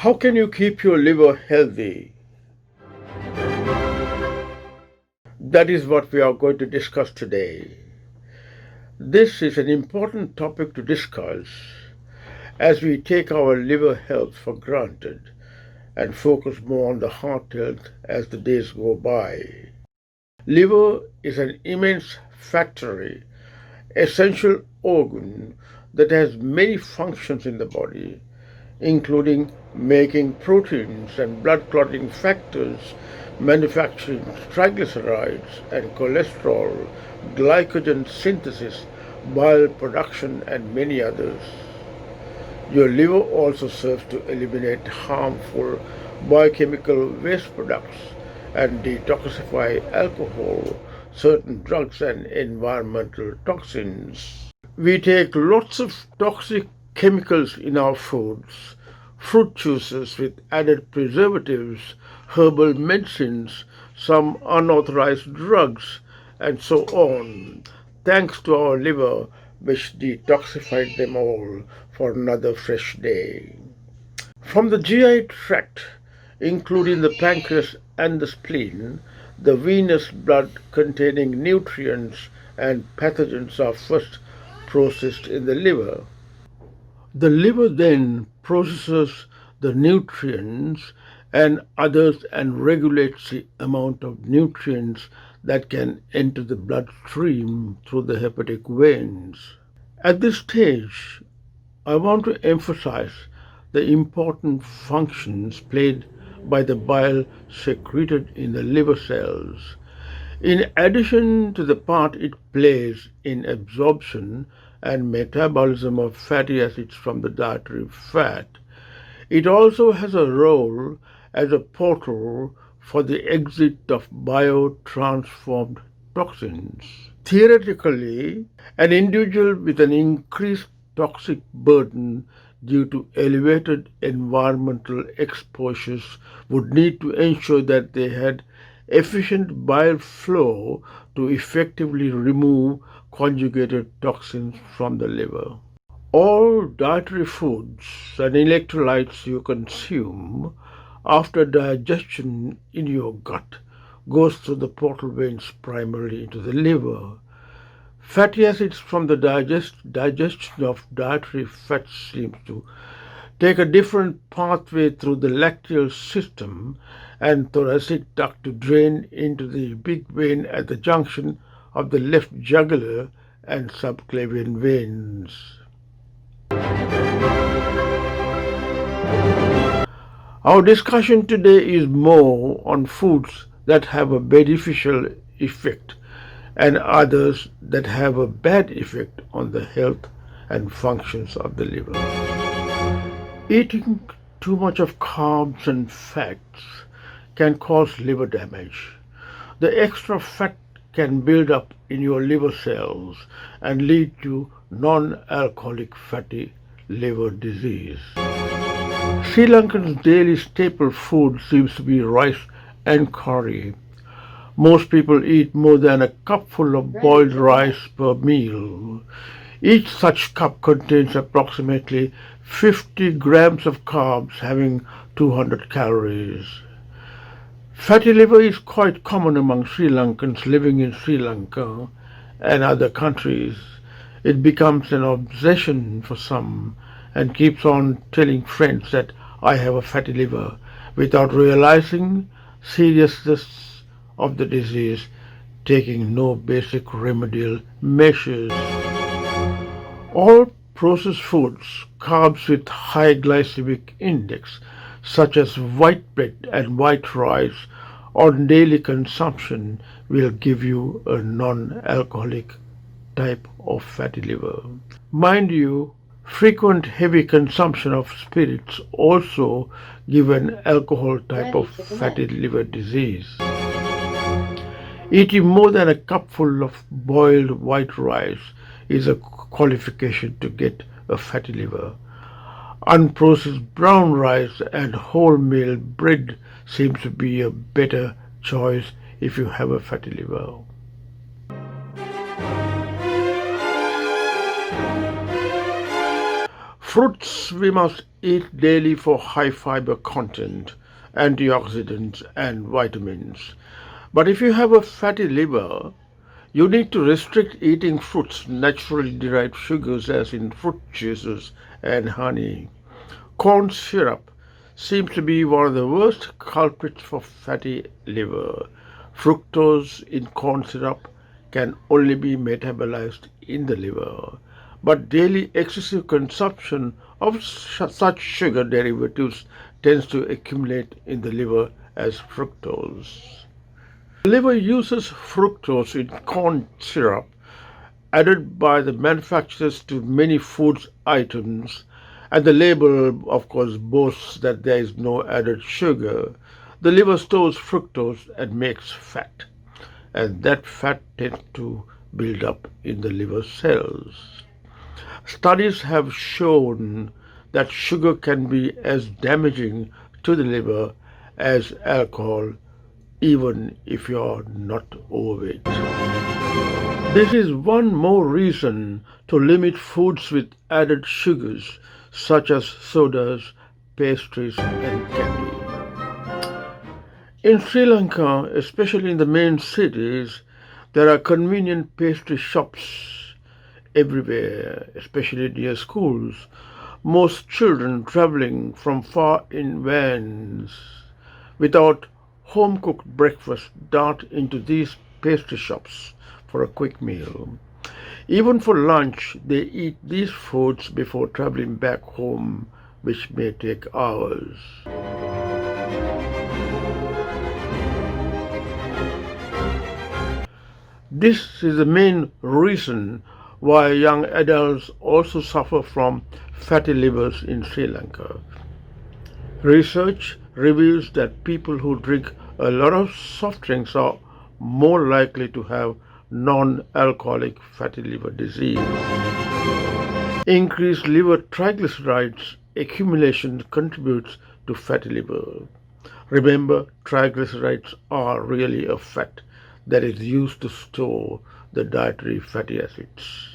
How can you keep your liver healthy? That is what we are going to discuss today. This is an important topic to discuss as we take our liver health for granted and focus more on the heart health as the days go by. Liver is an immense factory, essential organ that has many functions in the body, including making proteins and blood clotting factors, manufacturing triglycerides and cholesterol, glycogen synthesis, bile production, and many others. Your liver also serves to eliminate harmful biochemical waste products and detoxify alcohol, certain drugs, and environmental toxins. We take lots of toxic chemicals in our foods, fruit juices with added preservatives, herbal medicines, some unauthorized drugs, and so on, thanks to our liver, which detoxified them all for another fresh day. From the GI tract, including the pancreas and the spleen, the venous blood containing nutrients and pathogens are first processed in the liver. The liver then processes the nutrients and others and regulates the amount of nutrients that can enter the bloodstream through the hepatic veins. At this stage, I want to emphasize the important functions played by the bile secreted in the liver cells. In addition to the part it plays in absorption and metabolism of fatty acids from the dietary fat, it also has a role as a portal for the exit of biotransformed toxins. Theoretically, an individual with an increased toxic burden due to elevated environmental exposures would need to ensure that they had efficient bile flow to effectively remove conjugated toxins from the liver. All dietary foods and electrolytes you consume after digestion in your gut goes through the portal veins primarily into the liver. Fatty acids from the digestion of dietary fats seems to take a different pathway through the lacteal system and thoracic duct to drain into the big vein at the junction of the left jugular and subclavian veins. Our discussion today is more on foods that have a beneficial effect and others that have a bad effect on the health and functions of the liver. Eating too much of carbs and fats can cause liver damage. The extra fat can build up in your liver cells and lead to non-alcoholic fatty liver disease. Sri Lankan's daily staple food seems to be rice and curry. Most people eat more than a cupful of boiled rice per meal. Each such cup contains approximately 50 grams of carbs having 200 calories. Fatty liver is quite common among Sri Lankans living in Sri Lanka and other countries. It becomes an obsession for some and keeps on telling friends that I have a fatty liver without realizing seriousness of the disease, taking no basic remedial measures. All processed foods, carbs with high glycemic index, such as white bread and white rice, on daily consumption will give you a non-alcoholic type of fatty liver. Mind you, frequent heavy consumption of spirits also give an alcohol type of fatty liver disease. Eating more than a cupful of boiled white rice is a qualification to get a fatty liver. Unprocessed brown rice and wholemeal bread seems to be a better choice if you have a fatty liver. Fruits we must eat daily for high fiber content, antioxidants, and vitamins. But if you have a fatty liver, you need to restrict eating fruits, naturally derived sugars, as in fruit juices and honey. Corn syrup seems to be one of the worst culprits for fatty liver. Fructose in corn syrup can only be metabolized in the liver, but daily excessive consumption of such sugar derivatives tends to accumulate in the liver as fructose. The liver uses fructose in corn syrup added by the manufacturers to many food items, and the label, of course, boasts that there is no added sugar. The liver stores fructose and makes fat, and that fat tends to build up in the liver cells. Studies have shown that sugar can be as damaging to the liver as alcohol, even if you're not overweight. This is one more reason to limit foods with added sugars such as sodas, pastries, and candy. In Sri Lanka, especially in the main cities, there are convenient pastry shops everywhere, especially near schools. Most children traveling from far in vans without home cooked breakfast dart into these pastry shops for a quick meal. Even for lunch, they eat these foods before traveling back home, which may take hours. This is the main reason why young adults also suffer from fatty livers in Sri Lanka. Research reveals that people who drink a lot of soft drinks are more likely to have non-alcoholic fatty liver disease. Increased liver triglycerides accumulation contributes to fatty liver. Remember, triglycerides are really a fat that is used to store the dietary fatty acids.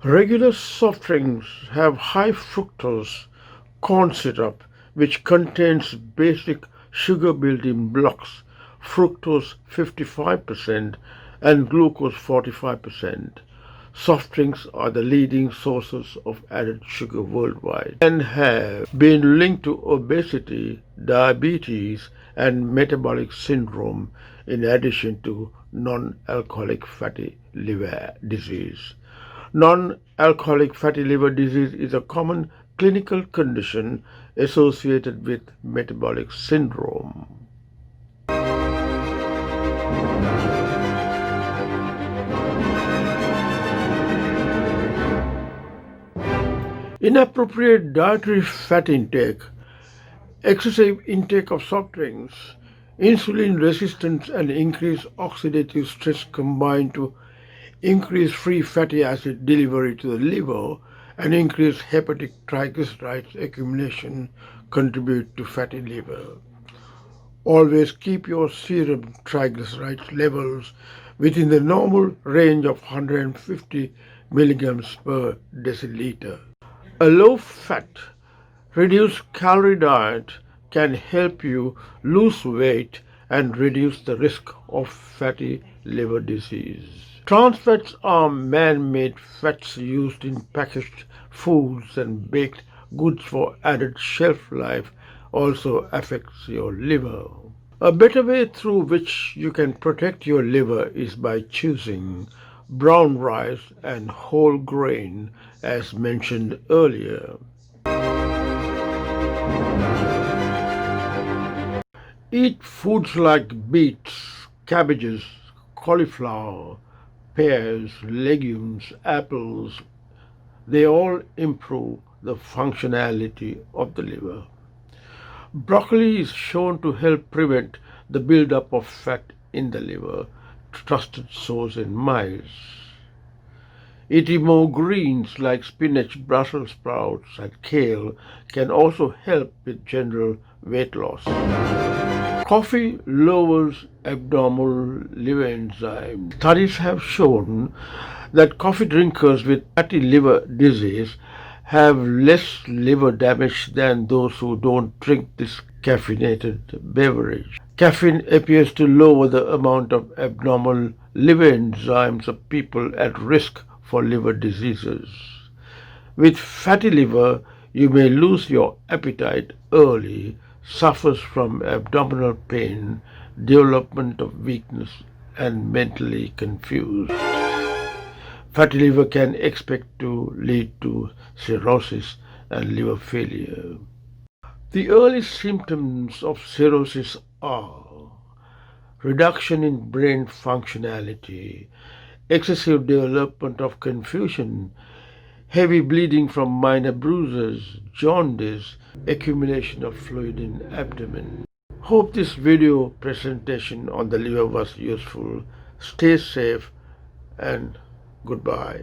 Regular soft drinks have high fructose corn syrup, which contains basic sugar building blocks, fructose 55% and glucose 45%. Soft drinks are the leading sources of added sugar worldwide and have been linked to obesity, diabetes, and metabolic syndrome, in addition to non-alcoholic fatty liver disease. Non-alcoholic fatty liver disease is a common clinical condition associated with metabolic syndrome. Inappropriate dietary fat intake, excessive intake of soft drinks, insulin resistance, and increased oxidative stress combine to increase free fatty acid delivery to the liver and increase hepatic triglycerides accumulation contribute to fatty liver. Always keep your serum triglycerides levels within the normal range of 150 milligrams per deciliter. A low-fat, reduced-calorie diet can help you lose weight and reduce the risk of fatty liver disease. Trans fats are man-made fats used in packaged foods and baked goods for added shelf life also affects your liver. A better way through which you can protect your liver is by choosing brown rice and whole grain as mentioned earlier. Eat foods like beets, cabbages, cauliflower, pears, legumes, apples. They all improve the functionality of the liver. Broccoli is shown to help prevent the buildup of fat in the liver, trusted source in mice. Eating more greens like spinach, Brussels sprouts, and kale can also help with general weight loss. Coffee lowers abnormal liver enzymes. Studies have shown that coffee drinkers with fatty liver disease have less liver damage than those who don't drink this caffeinated beverage. Caffeine appears to lower the amount of abnormal liver enzymes of people at risk for liver diseases. With fatty liver, you may lose your appetite early, suffers from abdominal pain, development of weakness, and mentally confused. Fatty liver can expect to lead to cirrhosis and liver failure. The early symptoms of cirrhosis are reduction in brain functionality, excessive development of confusion, heavy bleeding from minor bruises, jaundice, accumulation of fluid in abdomen. Hope this video presentation on the liver was useful. Stay safe and goodbye.